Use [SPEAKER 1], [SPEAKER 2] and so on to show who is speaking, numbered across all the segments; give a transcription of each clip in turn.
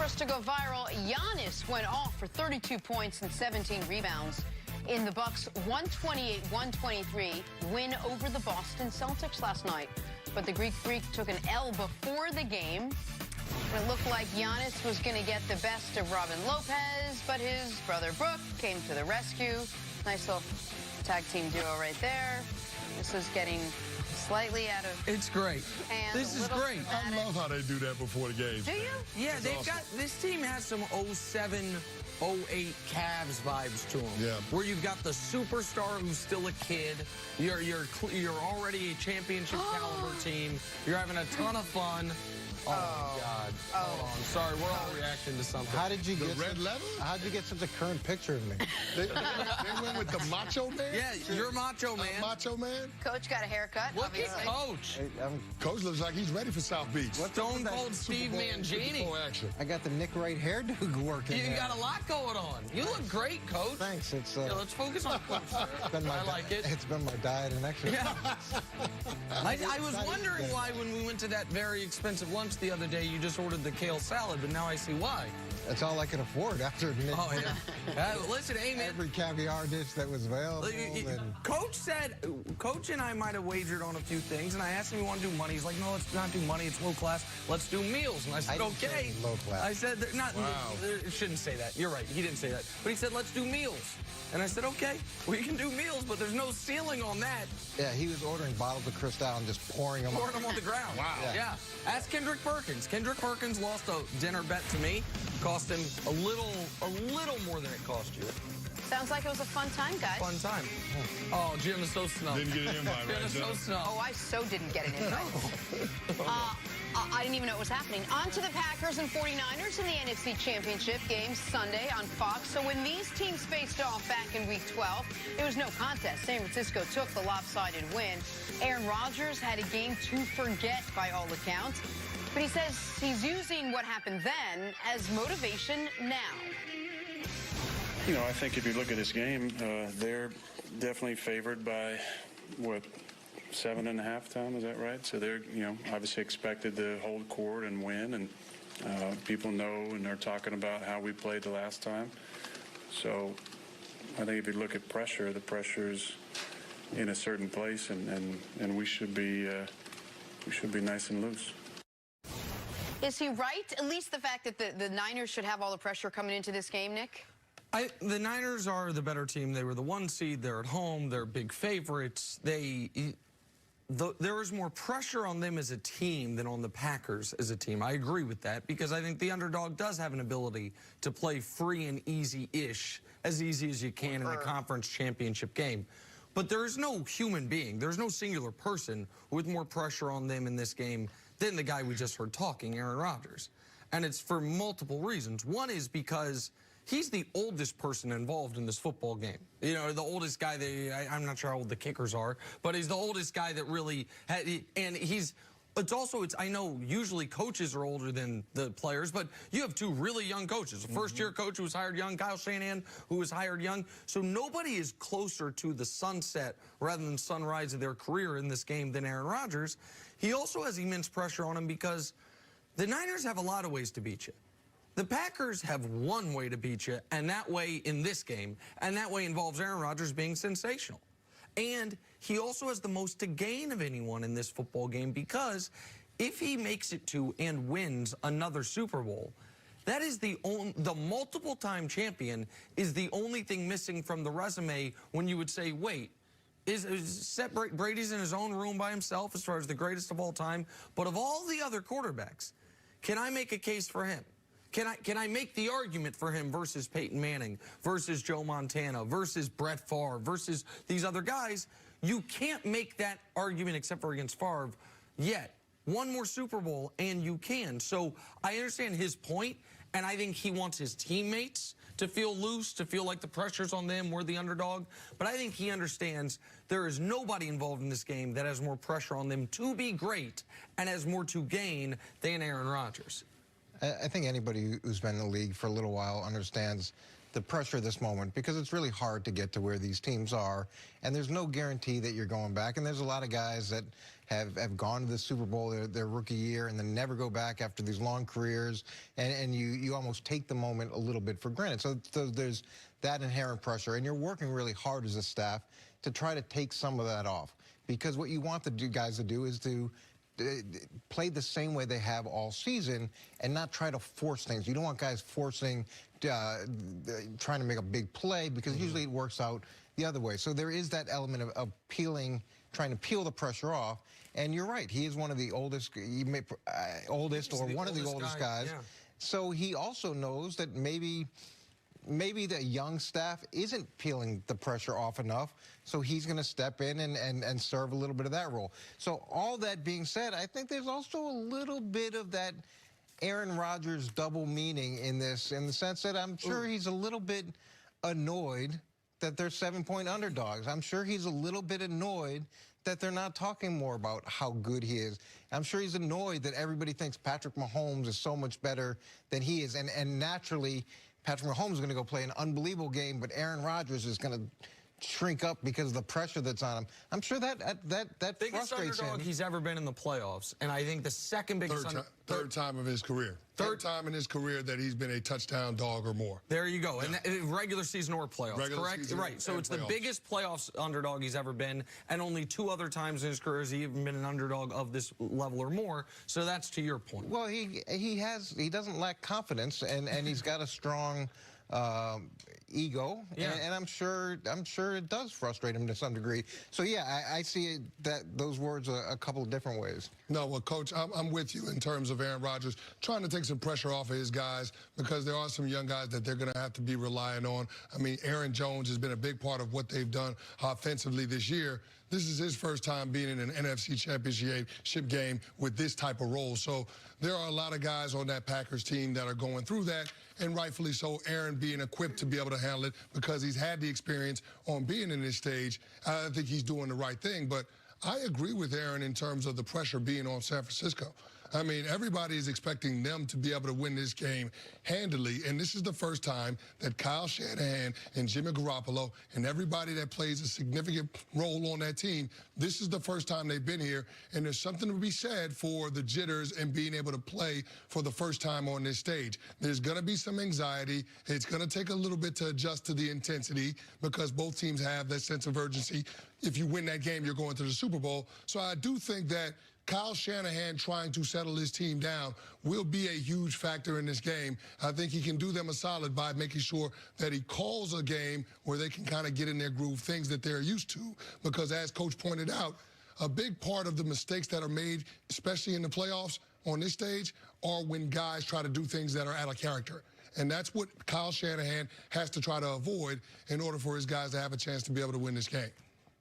[SPEAKER 1] first to go viral, Giannis went off for 32 points and 17 rebounds in the Bucks' 128-123 win over the Boston Celtics last night. But the Greek Freak took an L before the game. It looked like Giannis was going to get the best of Robin Lopez, but his brother Brook came to the rescue. Nice little tag team duo right there. This is getting slightly out of
[SPEAKER 2] It's great. This is great.
[SPEAKER 3] I love how they do that before the games.
[SPEAKER 1] Do you?
[SPEAKER 2] Yeah, they've got, this team has some 07, 08 Cavs vibes to them.
[SPEAKER 3] Yeah.
[SPEAKER 2] Where you've got the superstar who's still a kid. You're already a championship caliber team. You're having a ton of fun. Oh, my God. Hold on. Sorry, we're all reacting to something.
[SPEAKER 4] How did you get
[SPEAKER 3] red leather?
[SPEAKER 4] How'd you get such a current picture of me?
[SPEAKER 3] They went with the Macho Man?
[SPEAKER 2] Yeah, you're Macho Man.
[SPEAKER 3] Macho Man?
[SPEAKER 1] Coach got a haircut,
[SPEAKER 2] Look
[SPEAKER 1] obviously.
[SPEAKER 2] at Coach.
[SPEAKER 3] Coach looks like he's ready for South Beach.
[SPEAKER 2] Stone Cold Steve Mangini.
[SPEAKER 3] Action.
[SPEAKER 4] I got the Nick Wright hairdo working.
[SPEAKER 2] You got a lot going on. You look great, Coach.
[SPEAKER 4] Thanks. It's
[SPEAKER 2] Yeah, let's focus on Coach. I like it.
[SPEAKER 4] It's been my diet and exercise.
[SPEAKER 2] Yeah. I was wondering why when we went to that very expensive lunch the other day, you just ordered the kale salad, but now I see why.
[SPEAKER 4] That's all I could afford after
[SPEAKER 2] Oh, yeah. Listen, hey, man.
[SPEAKER 4] every caviar dish that was available.
[SPEAKER 2] Coach said, Coach and I might have wagered on a few things, and I asked him if he wanted to do money. He's like, no, let's not do money. It's low class. Let's do meals. And I said, okay.
[SPEAKER 4] Low class.
[SPEAKER 2] I said, shouldn't say that. You're right. He didn't say that. But he said, let's do meals. And I said, okay, we can do meals, but there's no ceiling on that.
[SPEAKER 4] Yeah, he was ordering bottles of Cristal and just pouring them
[SPEAKER 2] on the ground.
[SPEAKER 3] Wow.
[SPEAKER 2] Yeah. Ask Kendrick Perkins. Kendrick Perkins lost a dinner bet to me. Cost him a little more than it cost you.
[SPEAKER 1] Sounds like it was a fun time, guys.
[SPEAKER 2] Fun time. Oh, Jim is so snubbed.
[SPEAKER 3] Didn't get an invite,
[SPEAKER 2] Jim
[SPEAKER 3] right,
[SPEAKER 2] is so
[SPEAKER 3] Jim?
[SPEAKER 2] snubbed.
[SPEAKER 1] Oh, I so didn't get an invite. I didn't even know it was happening. On to the Packers and 49ers in the NFC Championship game Sunday on Fox. So when these teams faced off back in Week 12, it was no contest. San Francisco took the lopsided win. Aaron Rodgers had a game to forget by all accounts. But he says he's using what happened then as motivation now.
[SPEAKER 5] You know, I think if you look at this game, they're definitely favored by, what, 7.5 time, is that right? So they're, obviously expected to hold court and win, and people know and they're talking about how we played the last time. So I think if you look at pressure, the pressure's in a certain place, and we should be nice and loose.
[SPEAKER 1] Is he right? At least the fact that the Niners should have all the pressure coming into this game, Nick?
[SPEAKER 2] The Niners are the better team. They were the 1 seed. They're at home. They're big favorites. There is more pressure on them as a team than on the Packers as a team. I agree with that because I think the underdog does have an ability to play free and easy-ish, as easy as you can in a conference championship game. But there is no human being, there's no singular person with more pressure on them in this game than the guy we just heard talking, Aaron Rodgers. And it's for multiple reasons. One is because he's the oldest person involved in this football game. You know, the oldest guy, I'm not sure how old the kickers are, but he's the oldest guy that really, and I know usually coaches are older than the players, but you have 2 really young coaches. A first-year coach who was hired young, Kyle Shanahan, who was hired young. So nobody is closer to the sunset rather than sunrise of their career in this game than Aaron Rodgers. He also has immense pressure on him because the Niners have a lot of ways to beat you. The Packers have one way to beat you, and that way in this game, and that way involves Aaron Rodgers being sensational. And he also has the most to gain of anyone in this football game because if he makes it to and wins another Super Bowl, that is the multiple-time champion is the only thing missing from the resume when you would say, wait, Brady's in his own room by himself as far as the greatest of all time, but of all the other quarterbacks, can I make a case for him? Can I make the argument for him versus Peyton Manning, versus Joe Montana, versus Brett Favre, versus these other guys? You can't make that argument except for against Favre yet. One more Super Bowl, and you can. So I understand his point, and I think he wants his teammates to feel loose, to feel like the pressure's on them, we're the underdog. But I think he understands there is nobody involved in this game that has more pressure on them to be great and has more to gain than Aaron Rodgers.
[SPEAKER 4] I think anybody who's been in the league for a little while understands the pressure of this moment, because it's really hard to get to where these teams are, and there's no guarantee that you're going back. And there's a lot of guys that have gone to the Super Bowl their rookie year and then never go back after these long careers, and you almost take the moment a little bit for granted. So there's that inherent pressure, and you're working really hard as a staff to try to take some of that off, because what you want the guys to do is to play the same way they have all season and not try to force things. You don't want guys forcing, trying to make a big play, because usually it works out the other way. So there is that element of trying to peel the pressure off. And you're right, he is one of the oldest, oldest guys.
[SPEAKER 2] Yeah.
[SPEAKER 4] So he also knows that maybe the young staff isn't peeling the pressure off enough, so he's going to step in and serve a little bit of that role. So all that being said, I think there's also a little bit of that Aaron Rodgers double meaning in this, in the sense that I'm sure he's a little bit annoyed that they're 7-point underdogs. I'm sure he's a little bit annoyed that they're not talking more about how good he is. I'm sure he's annoyed that everybody thinks Patrick Mahomes is so much better than he is, and naturally, Patrick Mahomes is going to go play an unbelievable game, but Aaron Rodgers is going to shrink up because of the pressure that's on him. I'm sure that
[SPEAKER 2] biggest
[SPEAKER 4] frustrates
[SPEAKER 2] underdog
[SPEAKER 4] him.
[SPEAKER 2] he's ever been in the playoffs, and I think the second biggest
[SPEAKER 3] Third time of his career. Third time in his career that he's been a touchdown dog or more.
[SPEAKER 2] There you go. Yeah. And regular season or playoffs,
[SPEAKER 3] regular
[SPEAKER 2] correct?
[SPEAKER 3] Season
[SPEAKER 2] right. So it's
[SPEAKER 3] playoffs.
[SPEAKER 2] the biggest playoffs underdog he's ever been, and only 2 other times in his career has he even been an underdog of this level or more. So that's to your point.
[SPEAKER 4] Well, he doesn't lack confidence, and he's got a strong ego,
[SPEAKER 2] yeah.
[SPEAKER 4] and I'm sure it does frustrate him to some degree. So yeah, I see those words a couple of different ways.
[SPEAKER 3] No, well, Coach, I'm with you in terms of Aaron Rodgers trying to take some pressure off of his guys, because there are some young guys that they're going to have to be relying on. I mean, Aaron Jones has been a big part of what they've done offensively this year. This is his first time being in an NFC championship game with this type of role. So there are a lot of guys on that Packers team that are going through that, and rightfully so. Aaron being equipped to be able to handle it because he's had the experience on being in this stage. I think he's doing the right thing. But I agree with Aaron in terms of the pressure being on San Francisco. I mean, everybody is expecting them to be able to win this game handily, and this is the first time that Kyle Shanahan and Jimmy Garoppolo and everybody that plays a significant role on that team, this is the first time they've been here, and there's something to be said for the jitters and being able to play for the first time on this stage. There's going to be some anxiety. It's going to take a little bit to adjust to the intensity, because both teams have that sense of urgency. If you win that game, you're going to the Super Bowl. So I do think that Kyle Shanahan trying to settle his team down will be a huge factor in this game. I think he can do them a solid by making sure that he calls a game where they can kind of get in their groove, things that they're used to. Because as Coach pointed out, a big part of the mistakes that are made, especially in the playoffs on this stage, are when guys try to do things that are out of character. And that's what Kyle Shanahan has to try to avoid in order for his guys to have a chance to be able to win this game.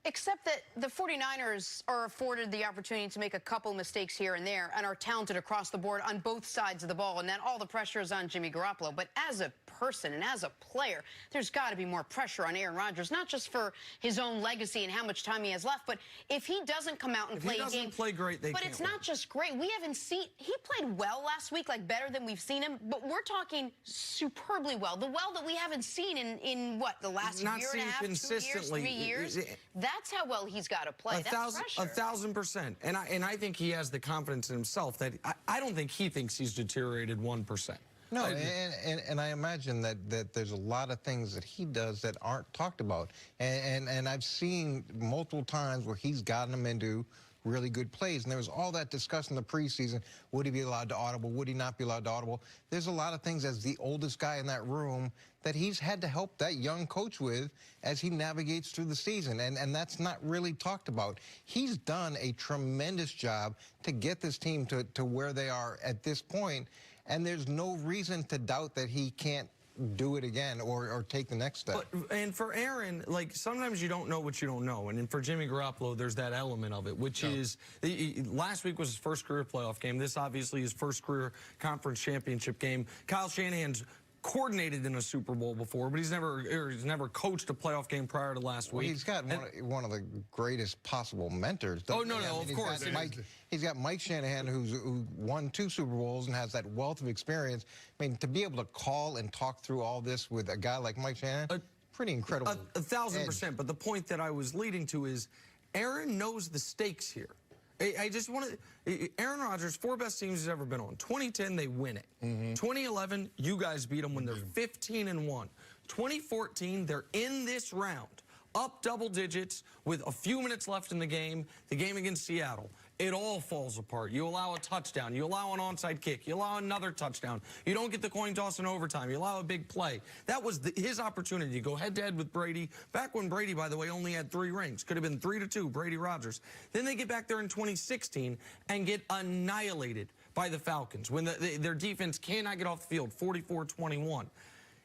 [SPEAKER 1] Except that the 49ers are afforded the opportunity to make a couple mistakes here and there and are talented across the board on both sides of the ball, and then all the pressure is on Jimmy Garoppolo. But as a person and as a player, there's got to be more pressure on Aaron Rodgers, not just for his own legacy and how much time he has left, but if he doesn't come out and play a game.
[SPEAKER 2] If he doesn't play great, they can't
[SPEAKER 1] But it's
[SPEAKER 2] win.
[SPEAKER 1] not just great. We haven't seen, he played well last week, like better than we've seen him, but we're talking superbly well. The well that we haven't seen in what, the last year and a half, 2 years, 3 years? That's how well he's got to play. That's pressure.
[SPEAKER 2] 1,000%. And I think he has the confidence in himself that I don't think he thinks he's deteriorated 1%.
[SPEAKER 4] No, and I imagine that there's a lot of things that he does that aren't talked about. And I've seen multiple times where he's gotten them into really good plays. And there was all that discussed in the preseason. Would he be allowed to audible? Would he not be allowed to audible? There's a lot of things as the oldest guy in that room that he's had to help that young coach with as he navigates through the season. And that's not really talked about. He's done a tremendous job to get this team to where they are at this point. And there's no reason to doubt that he can't do it again or take the next step.
[SPEAKER 2] And for Aaron, like, sometimes you don't know what you don't know. And for Jimmy Garoppolo, there's that element of it, which is last week was his first career playoff game. This obviously his first career conference championship game. Kyle Shanahan's coordinated in a Super Bowl before, but he's never coached a playoff game prior to last week.
[SPEAKER 4] He's got one of the greatest possible mentors.
[SPEAKER 2] Oh, no, of course.
[SPEAKER 4] He's got Mike Shanahan, who won 2 Super Bowls and has that wealth of experience. I mean, to be able to call and talk through all this with a guy like Mike Shanahan, pretty incredible.
[SPEAKER 2] 1,000%. But the point that I was leading to is Aaron knows the stakes here. I just want to, Aaron Rodgers, 4 best teams he's ever been on. 2010, they win it. 2011, you guys beat them when they're 15-1. 2014, they're in this round, up double digits with a few minutes left in the game against Seattle. It all falls apart. You allow a touchdown. You allow an onside kick. You allow another touchdown. You don't get the coin toss in overtime. You allow a big play. That was his opportunity to go head-to-head with Brady. Back when Brady, by the way, only had 3 rings. Could have been 3-2, Brady Rodgers. Then they get back there in 2016 and get annihilated by the Falcons when their defense cannot get off the field, 44-21.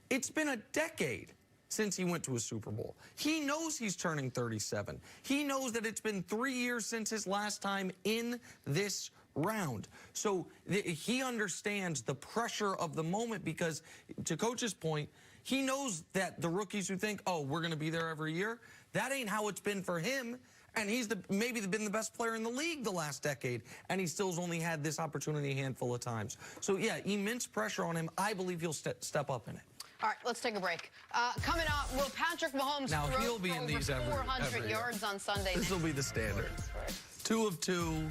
[SPEAKER 2] It's been a decade since he went to a Super Bowl. He knows he's turning 37. He knows that it's been 3 years since his last time in this round. So he understands the pressure of the moment because, to Coach's point, he knows that the rookies who think, oh, we're going to be there every year, that ain't how it's been for him. And he's maybe been the best player in the league the last decade, and he still's only had this opportunity a handful of times. So, yeah, immense pressure on him. I believe he'll step up in it.
[SPEAKER 1] All right, let's take a break. Coming up, will Patrick Mahomes
[SPEAKER 2] now
[SPEAKER 1] throw
[SPEAKER 2] he'll be
[SPEAKER 1] for
[SPEAKER 2] in
[SPEAKER 1] over
[SPEAKER 2] these
[SPEAKER 1] 400
[SPEAKER 2] every
[SPEAKER 1] yards on Sunday?
[SPEAKER 2] This will be the standard. 2 of 2.